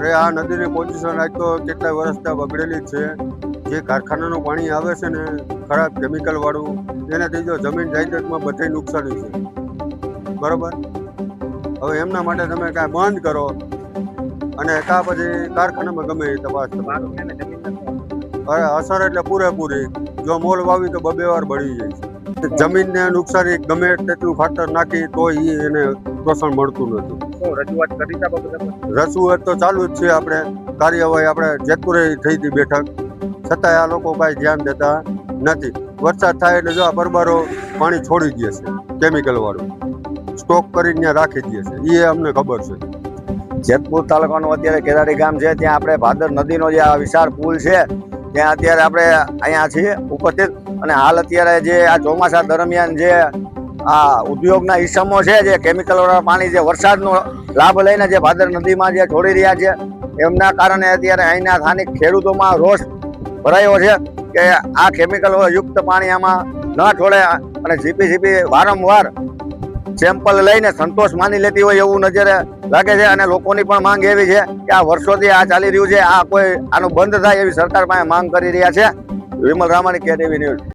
અરે આ નદીની પોઝિશન આજ તો કેટલાય વર્ષથી બગડેલી જ છે. જે કારખાનાનું પાણી આવે છે ને ખરાબ કેમિકલ વાળું, એનાથી જો જમીન જાયદાદમાં બધે નુકસાની છે. બરોબર, હવે એમના માટે તમે કાંઈ બંધ કરો અને કાં પછી કારખાનામાં ગમે એ તપાસ કરો. અરે અસર એટલે પૂરેપૂરી. જો મોલ વાવી તો 2 વાર બળી જાય છે. જમીનને નુકસાની ગમે તેટલું ખાતર નાખી તો એને પોષણ મળતું નથી. રસુઆત તો ચાલુ જ છે. આપણે કાર્યવાહી આપણે જેતપુરે થઈ હતી બેઠક, છતાંય આ લોકો કાંઈ ધ્યાન દેતા નથી. વરસાદ થાય એટલે જો આ બરબારો પાણી છોડી દે છે, કેમિકલ વાળું સ્ટોક કરીને ત્યાં રાખી દે છે. એ અમને ખબર છે. જેતપુર તાલુકાનું અત્યારે કેરાડી ગામ છે, ત્યાં આપણે ભાદર નદીનો જે આ વિશાળ પુલ છે ત્યાં અત્યારે આપણે અહીંયા છીએ ઉપસ્થિત. અને હાલ અત્યારે જે આ ચોમાસા દરમિયાન જે આ ઉદ્યોગના ઈસમો છે, જે કેમિકલ વાળા પાણી જે વરસાદનો લાભ લઈને જે ભાદર નદીમાં જે છોડી રહ્યા છે, એમના કારણે અત્યારે અહીંના સ્થાનિક ખેડૂતોમાં રોષ ભરાયો છે કે આ કેમિકલ યુક્ત પાણી આમાં ન છોડે. અને જીપીસીબી વારંવાર સેમ્પલ લઈને સંતોષ માની લેતી હોય એવું નજરે લાગે છે. અને લોકોની પણ માંગ એવી છે કે આ વર્ષોથી આ ચાલી રહ્યું છે, આ કોઈ આનું બંધ થાય એવી સરકાર પાસે માંગ કરી રહ્યા છે. Vimal Ramani, KTV news.